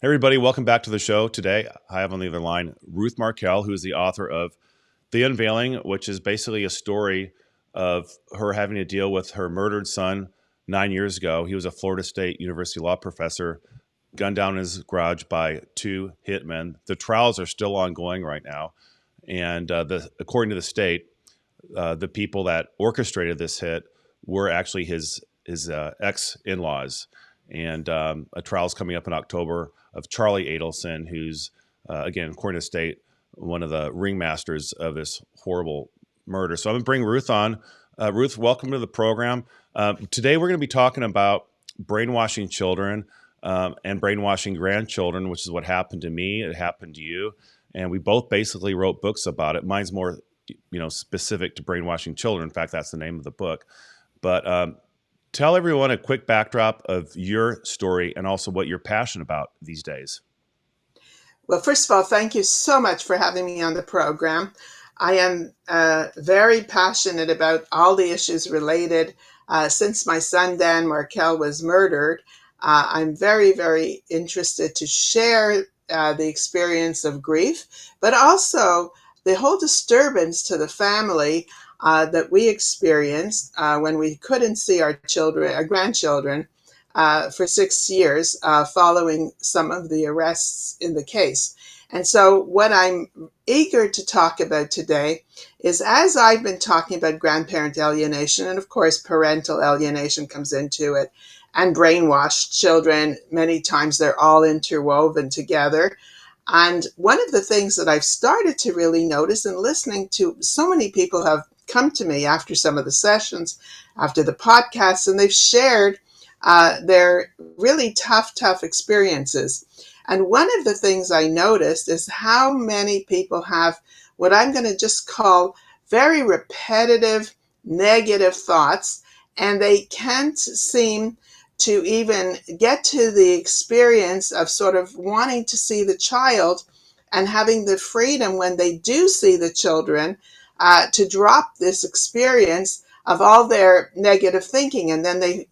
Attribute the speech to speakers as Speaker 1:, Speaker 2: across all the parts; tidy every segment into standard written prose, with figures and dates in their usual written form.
Speaker 1: Hey everybody, welcome back to the show. Today, I have on the other line Ruth Markel, who is the author of The Unveiling, which is basically a story of her having to deal with her murdered son 9 years ago. He was a Florida State University law professor, gunned down in his garage by two hitmen. The trials are still ongoing right now, and according to the state, the people that orchestrated this hit were actually his ex in-laws, and a trial's coming up in October of Charlie Adelson, who's again, according to the state, one of the ringmasters of this horrible murder. So I'm going to bring Ruth on. Ruth, welcome to the program. Today we're going to be talking about brainwashing children and brainwashing grandchildren, which is what happened to me. It happened to you, and we both basically wrote books about it. Mine's more, specific to brainwashing children. In fact, that's the name of the book. But tell everyone a quick backdrop of your story and also what you're passionate about these days.
Speaker 2: Well, first of all, thank you so much for having me on the program. I am very passionate about all the issues related. Since my son, Dan Markel, was murdered, I'm very, very interested to share the experience of grief, but also the whole disturbance to the family that we experienced when we couldn't see our children, our grandchildren, for 6 years following some of the arrests in the case. And so, what I'm eager to talk about today is, as I've been talking about grandparent alienation, and of course, parental alienation comes into it, and brainwashed children, many times they're all interwoven together. And one of the things that I've started to really notice, and listening to so many people have come to me after some of the sessions, after the podcasts, and they've shared their really tough experiences. And one of the things I noticed is how many people have what I'm going to just call very repetitive negative thoughts, and they can't seem to even get to the experience of sort of wanting to see the child and having the freedom when they do see the children to drop this experience of all their negative thinking. And then they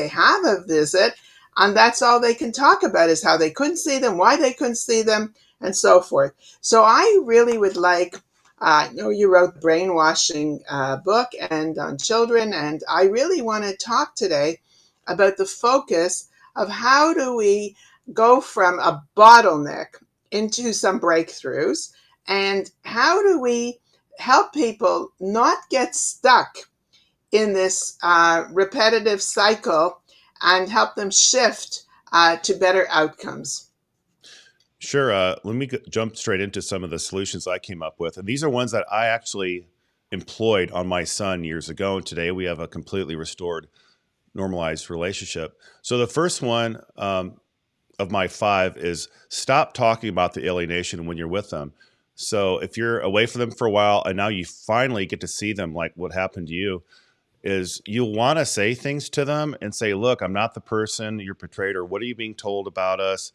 Speaker 2: have a visit, and that's all they can talk about is how they couldn't see them, why they couldn't see them, and so forth. So I really would like, I know you wrote the Brainwashing book and on children, and I really want to talk today about the focus of how do we go from a bottleneck into some breakthroughs, and how do we help people not get stuck in this repetitive cycle and help them shift to better outcomes.
Speaker 1: Sure. Let me jump straight into some of the solutions I came up with. And these are ones that I actually employed on my son years ago. And today we have a completely restored, normalized relationship. So the first one of my 5 is stop talking about the alienation when you're with them. So if you're away from them for a while and now you finally get to see them, like what happened to you, is you'll want to say things to them and say, look, I'm not the person you're portrayed, or what are you being told about us?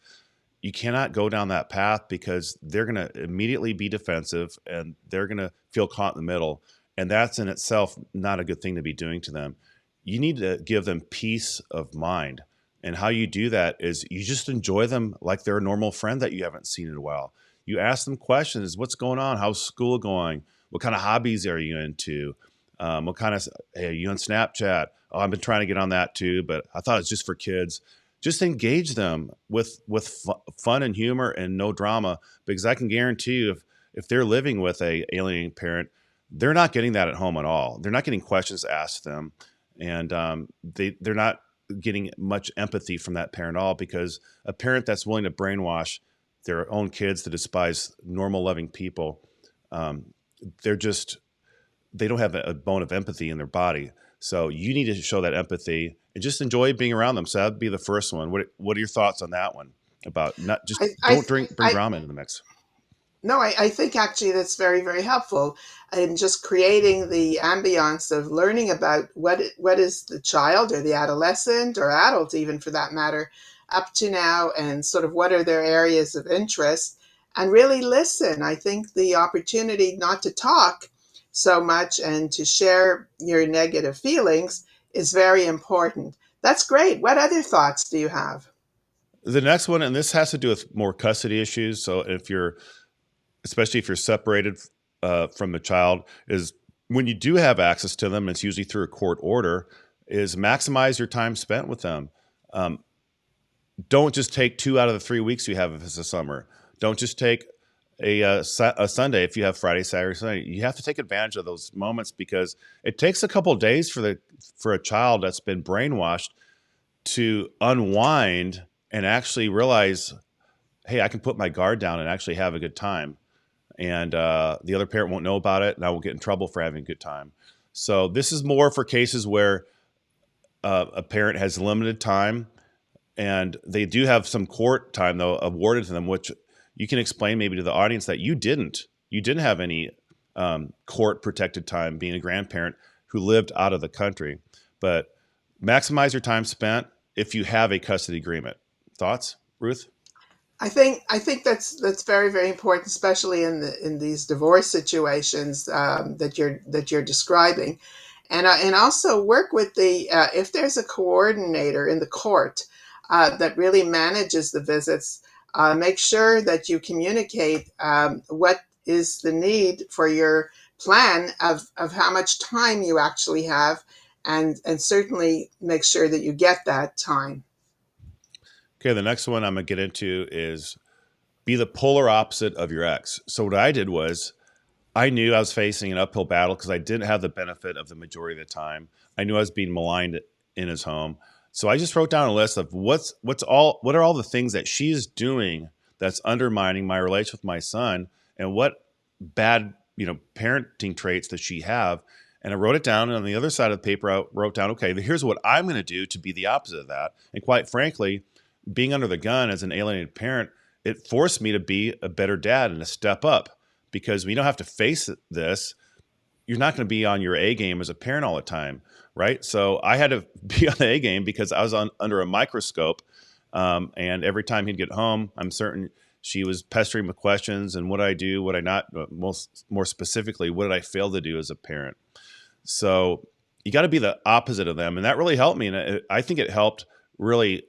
Speaker 1: You cannot go down that path because they're going to immediately be defensive and they're going to feel caught in the middle. And that's in itself not a good thing to be doing to them. You need to give them peace of mind. And how you do that is you just enjoy them like they're a normal friend that you haven't seen in a while. You ask them questions. What's going on? How's school going? What kind of hobbies are you into? What kind of, hey, are you on Snapchat? Oh, I've been trying to get on that too, but I thought it's just for kids. Just engage them with fun and humor and no drama, because I can guarantee you if they're living with a alienating parent, they're not getting that at home at all. They're not getting questions asked them, and they're not getting much empathy from that parent at all, because a parent that's willing to brainwash their own kids to despise normal, loving people, they don't have a bone of empathy in their body. So you need to show that empathy and just enjoy being around them. So that'd be the first one. What are your thoughts on that one? About not just
Speaker 2: I, I,
Speaker 1: don't bring
Speaker 2: I
Speaker 1: drama into the mix.
Speaker 2: No, I think actually that's very, very helpful in just creating the ambiance of learning about what is the child or the adolescent or adult, even for that matter, up to now, and sort of what are their areas of interest, and really listen. I think the opportunity not to talk so much and to share your negative feelings is very important. That's great. What other thoughts do you have?
Speaker 1: The next one, and this has to do with more custody issues. So if you're, especially if you're separated from the child, is when you do have access to them, it's usually through a court order, is maximize your time spent with them. Um, don't just take 2 out of the 3 weeks you have if it's a summer. Don't just take a Sunday if you have Friday, Saturday, Sunday. You have to take advantage of those moments because it takes a couple of days for a child that's been brainwashed to unwind and actually realize, hey, I can put my guard down and actually have a good time. And the other parent won't know about it, and I will get in trouble for having a good time. So this is more for cases where a parent has limited time, and they do have some court time though awarded to them, which you can explain maybe to the audience that you didn't have any court protected time being a grandparent who lived out of the country. But maximize your time spent if you have a custody agreement. Thoughts, Ruth?
Speaker 2: I think that's very, very important, especially in these divorce situations that you're describing, and also work with the if there's a coordinator in the court that really manages the visits. Make sure that you communicate what is the need for your plan of how much time you actually have, and certainly make sure that you get that time.
Speaker 1: Okay, the next one I'm gonna get into is be the polar opposite of your ex. So what I did was I knew I was facing an uphill battle because I didn't have the benefit of the majority of the time. I knew I was being maligned in his home. So I just wrote down a list of what are all the things that she's doing that's undermining my relationship with my son, and what bad, parenting traits does she have. And I wrote it down, and on the other side of the paper I wrote down, okay, here's what I'm going to do to be the opposite of that. And quite frankly, being under the gun as an alienated parent, it forced me to be a better dad and to step up, because we don't have to face this. You're not going to be on your A game as a parent all the time, right? So I had to be on the A game because I was under a microscope. And every time he'd get home, I'm certain she was pestering with questions and what I do, what I not, more specifically, what did I fail to do as a parent? So you got to be the opposite of them. And that really helped me. And I think it helped really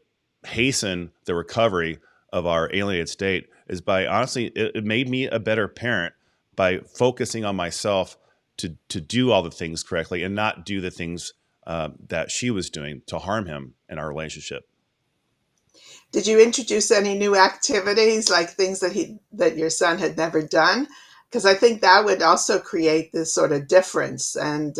Speaker 1: hasten the recovery of our alienated state, is by, honestly, it made me a better parent by focusing on myself to do all the things correctly and not do the things that she was doing to harm him in our relationship.
Speaker 2: Did you introduce any new activities, like things that your son had never done? Because I think that would also create this sort of difference, and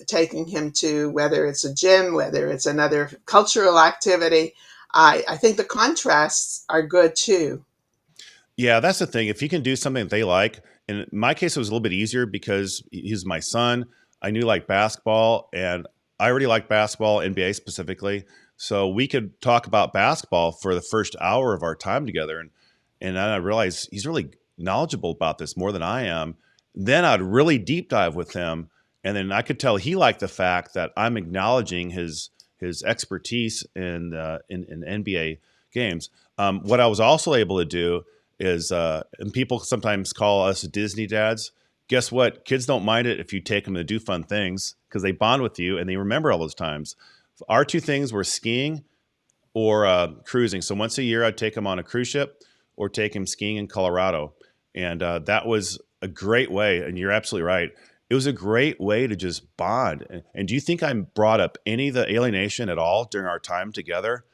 Speaker 2: taking him to, whether it's a gym, whether it's another cultural activity. I think the contrasts are good too.
Speaker 1: Yeah, that's the thing. If you can do something that they like, and in my case, it was a little bit easier because he's my son. I knew like basketball, and I already like basketball, NBA specifically. So we could talk about basketball for the first hour of our time together. And then I realized he's really knowledgeable about this more than I am. Then I'd really deep dive with him. And then I could tell he liked the fact that I'm acknowledging his expertise in NBA games. What I was also able to do is, and people sometimes call us Disney dads. Guess what? Kids don't mind it if you take them to do fun things because they bond with you and they remember all those times. Our two things were skiing or cruising. So once a year, I'd take him on a cruise ship or take him skiing in Colorado. And that was a great way. And you're absolutely right. It was a great way to just bond. And do you think I brought up any of the alienation at all during our time together?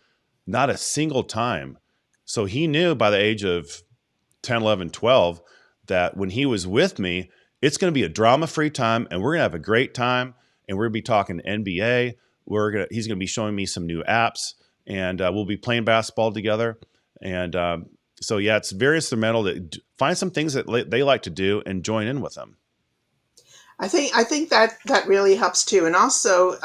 Speaker 1: Not a single time. So he knew by the age of 10, 11, 12 that when he was with me, it's going to be a drama-free time, and we're going to have a great time, and we're going to be talking NBA. He's going to be showing me some new apps, and we'll be playing basketball together. And so, yeah, it's very instrumental to find some things that they like to do and join in with them.
Speaker 2: I think that really helps too, and also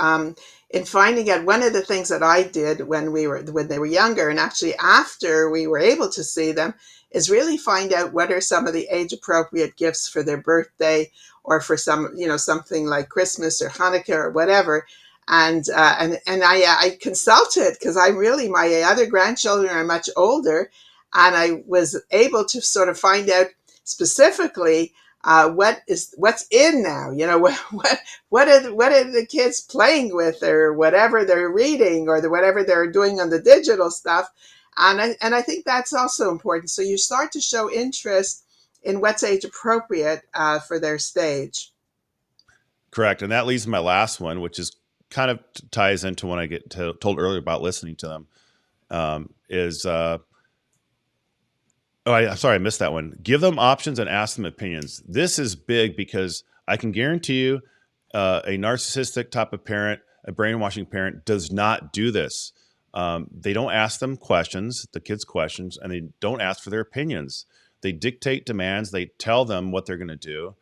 Speaker 2: in finding out, one of the things that I did when they were younger, and actually after we were able to see them, is really find out what are some of the age appropriate gifts for their birthday, or for something like Christmas or Hanukkah or whatever. And I consulted, because my other grandchildren are much older, and I was able to sort of find out specifically what's in now. What are the kids playing with, or whatever they're reading, or whatever they're doing on the digital stuff. And I think that's also important. So you start to show interest in what's age appropriate for their stage.
Speaker 1: Correct. And that leads to my last one, which is kind of ties into when I told earlier about listening to them. Is sorry, I missed that one. Give them options and ask them opinions. This is big because I can guarantee you, a narcissistic type of parent, a brainwashing parent, does not do this. They don't ask them questions, the kids questions, and they don't ask for their opinions. They dictate demands. They tell them what they're going to do.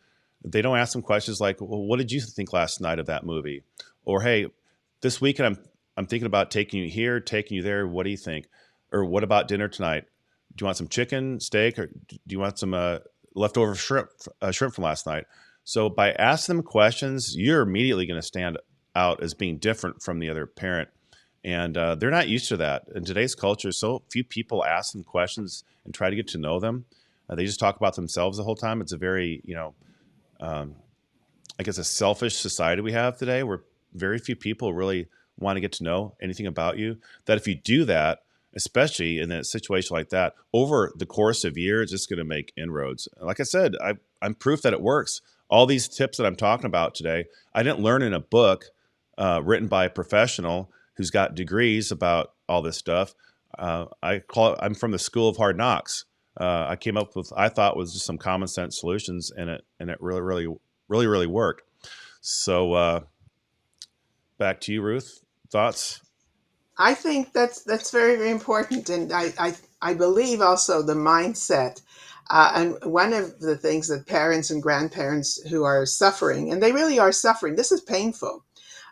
Speaker 1: They don't ask them questions like, "Well, what did you think last night of that movie?" Or, "Hey, this weekend I'm thinking about taking you here, taking you there. What do you think?" Or, "What about dinner tonight? Do you want some chicken, steak, or do you want some leftover shrimp from last night?" So by asking them questions, you're immediately going to stand out as being different from the other parent. And they're not used to that. In today's culture, so few people ask them questions and try to get to know them. They just talk about themselves the whole time. It's a very, um, I guess, a selfish society we have today, where very few people really want to get to know anything about you. That if you do that, especially in a situation like that, over the course of years, it's going to make inroads. Like I said, I'm proof that it works. All these tips that I'm talking about today, I didn't learn in a book written by a professional who's got degrees about all this stuff. I'm from the school of hard knocks. I came up with, I thought, was just some common sense solutions, and it really, really, really, really worked. So back to you, Ruth. Thoughts?
Speaker 2: I think that's very, very important, and I believe also the mindset. And one of the things that parents and grandparents who are suffering, and they really are suffering, this is painful,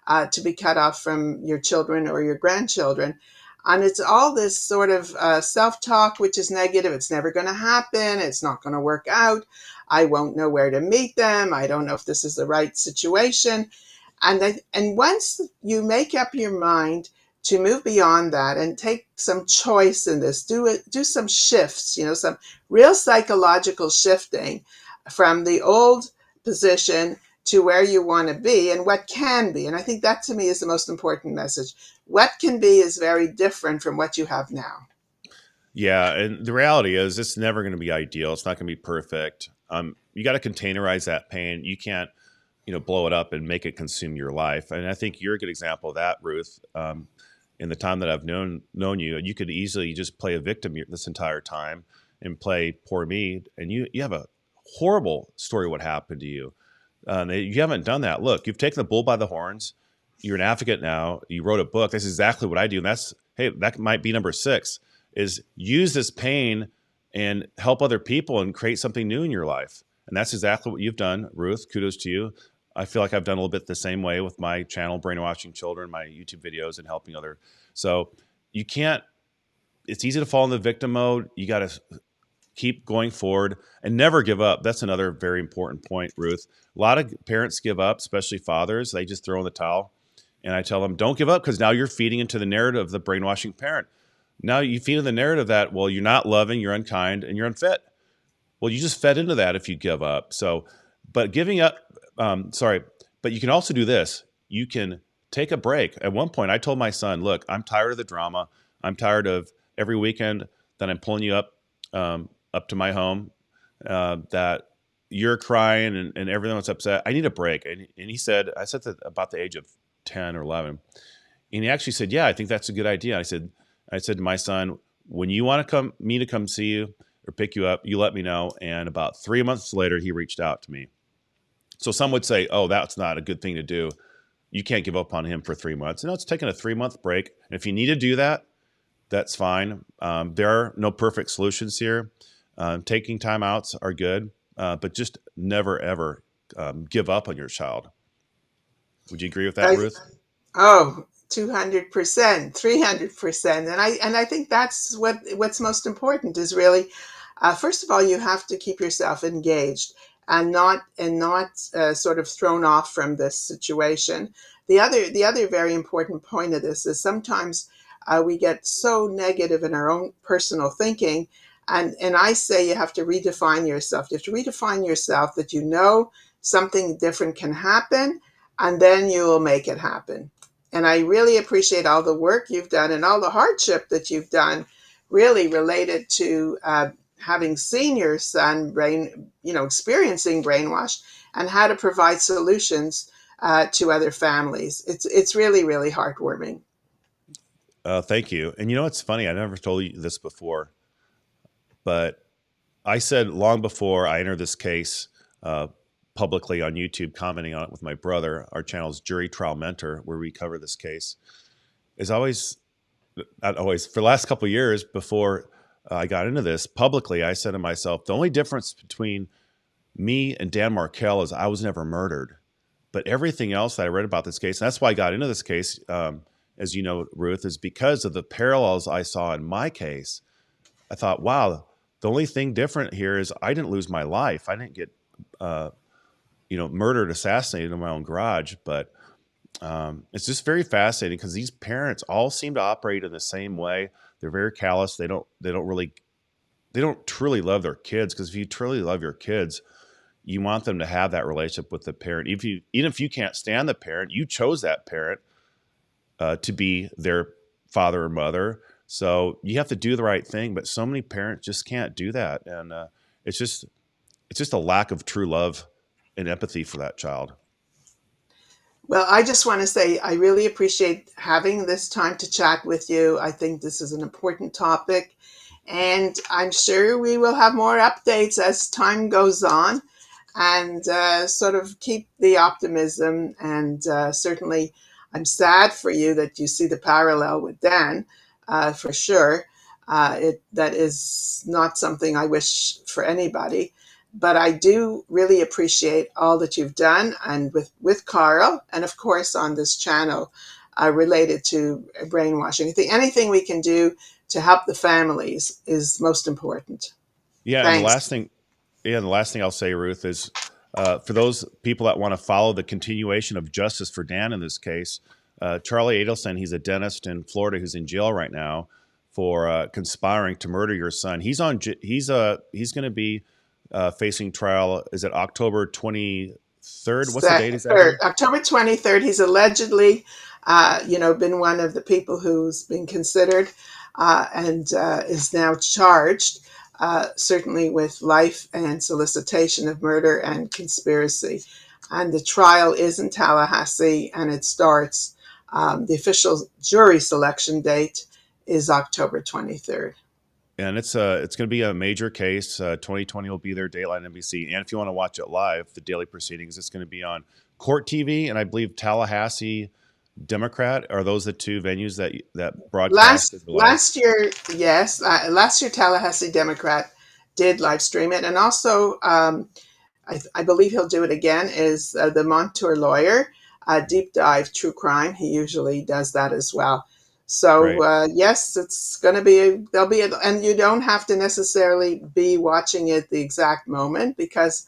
Speaker 2: to be cut off from your children or your grandchildren. And it's all this sort of self talk, which is negative. It's never going to happen. It's not going to work out. I won't know where to meet them. I don't know if this is the right situation. And once you make up your mind to move beyond that and take some choice in this, do some shifts, some real psychological shifting from the old position to where you want to be and what can be. And I think that to me is the most important message. What can be is very different from what you have now.
Speaker 1: Yeah, and the reality is, it's never going to be ideal. It's not going to be perfect. You got to containerize that pain. You can't, blow it up and make it consume your life. And I think you're a good example of that, Ruth. In the time that I've known you, you could easily just play a victim this entire time and play poor me, and you have a horrible story what happened to you. You haven't done that. Look, you've taken the bull by the horns. You're an advocate now. You wrote a book. That's exactly what I do. And that might be number 6, is use this pain and help other people and create something new in your life. And that's exactly what you've done, Ruth. Kudos to you. I feel like I've done a little bit the same way with my channel, Brainwashing Children, my YouTube videos, and helping other. So you can't, it's easy to fall in the victim mode. You got to keep going forward and never give up. That's another very important point, Ruth. A lot of parents give up, especially fathers. They just throw in the towel. And I tell them, don't give up, because now you're feeding into the narrative of the brainwashing parent. Now you feed into the narrative that, well, you're not loving, you're unkind, and you're unfit. Well, you just fed into that if you give up. So, but giving up, but you can also do this. You can take a break. At one point, I told my son, look, I'm tired of the drama. I'm tired of every weekend that I'm pulling you up to my home, that you're crying and everyone's upset. I need a break. And he said, I said that about the age of 10 or 11. And he actually said, yeah, I think that's a good idea. I said to my son, when you want to come see you or pick you up, you let me know. And about 3 months later, he reached out to me. So some would say, oh, that's not a good thing to do. You can't give up on him for 3 months. No, it's taking a 3-month break. And if you need to do that, that's fine. There are no perfect solutions here. Taking timeouts are good, but just never, ever give up on your child. Would you agree with that,
Speaker 2: I,
Speaker 1: Ruth?
Speaker 2: oh, 200%, 300%. And I think that's what's most important is really, first of all, you have to keep yourself engaged and not sort of thrown off from this situation. The other very important point of this is sometimes we get so negative in our own personal thinking, And I say you have to redefine yourself. You have to redefine yourself that you know something different can happen, and then you will make it happen. And I really appreciate all the work you've done and all the hardship that you've done, really related to having seen your son experiencing brainwash and how to provide solutions to other families. It's really, really heartwarming.
Speaker 1: Thank you. And you know, it's funny. I never told you this before, but I said long before I entered this case uh, publicly on YouTube, commenting on it with my brother, our channel's Jury Trial Mentor, where we cover this case, is always, not always, for the last couple of years before I got into this publicly, I said to myself, the only difference between me and Dan Markel is I was never murdered. But everything else that I read about this case, and that's why I got into this case, as you know, Ruth, is because of the parallels I saw in my case. I thought, wow, the only thing different here is I didn't lose my life. I didn't get, murdered, assassinated in my own garage. But it's just very fascinating because these parents all seem to operate in the same way. They're very callous. They don't truly love their kids, because if you truly love your kids, you want them to have that relationship with the parent. Even if you can't stand the parent, you chose that parent to be their father or mother. So you have to do the right thing. But so many parents just can't do that, and it's just a lack of true love and empathy for that child.
Speaker 2: Well, I just want to say I really appreciate having this time to chat with you. I think this is an important topic, and I'm sure we will have more updates as time goes on, and sort of keep the optimism. And certainly, I'm sad for you that you see the parallel with Dan, for sure. That is not something I wish for anybody. But I do really appreciate all that you've done, and with Carl, and of course on this channel related to brainwashing. I think anything we can do to help the families is most important.
Speaker 1: Yeah, and the
Speaker 2: Thanks.
Speaker 1: last thing, I'll say, Ruth, is for those people that want to follow the continuation of justice for Dan in this case, Charlie Adelson, he's a dentist in Florida who's in jail right now for conspiring to murder your son. He's going to be facing trial. Is it October 23rd? What's the date exactly?
Speaker 2: October 23rd. He's allegedly, been one of the people who's been considered and is now charged, certainly with life and solicitation of murder and conspiracy. And the trial is in Tallahassee, and it starts. The official jury selection date is October 23rd.
Speaker 1: And it's going to be a major case. 2020 will be there, Daylight NBC. And if you want to watch it live, the daily proceedings, it's going to be on Court TV, and I believe Tallahassee Democrat. Are those the two venues that broadcast it live?
Speaker 2: Last year, yes, last year Tallahassee Democrat did live stream it, and also I believe he'll do it again. Is the Montour Lawyer, Deep Dive True Crime? He usually does that as well. So
Speaker 1: Great.
Speaker 2: yes, it's going to be there'll be and you don't have to necessarily be watching it the exact moment, because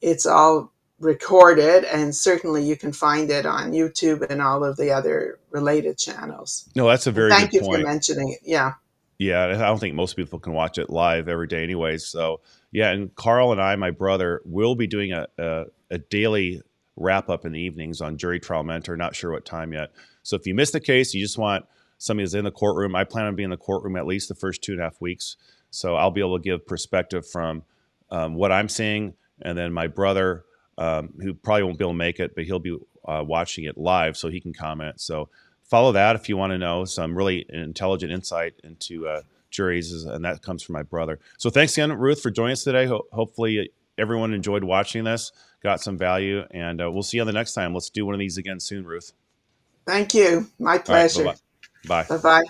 Speaker 2: it's all recorded, and certainly you can find it on YouTube and all of the other related channels.
Speaker 1: No, that's a
Speaker 2: And
Speaker 1: very
Speaker 2: thank
Speaker 1: good
Speaker 2: you for
Speaker 1: point.
Speaker 2: mentioning it. Yeah.
Speaker 1: Yeah, I don't think most people can watch it live every day anyways. So yeah, and Carl and I, my brother, will be doing a daily wrap up in the evenings on Jury Trial Mentor. Not sure what time yet. So if you missed the case, you just want somebody who's in the courtroom. I plan on being in the courtroom at least the first 2.5 weeks. So I'll be able to give perspective from what I'm seeing, and then my brother, who probably won't be able to make it, but he'll be watching it live so he can comment. So follow that if you want to know some really intelligent insight into juries, and that comes from my brother. So thanks again, Ruth, for joining us today. Hopefully everyone enjoyed watching this, got some value, and we'll see you on the next time. Let's do one of these again soon, Ruth.
Speaker 2: Thank you. My
Speaker 1: All right,
Speaker 2: pleasure.
Speaker 1: bye-bye. Bye.
Speaker 2: Bye bye.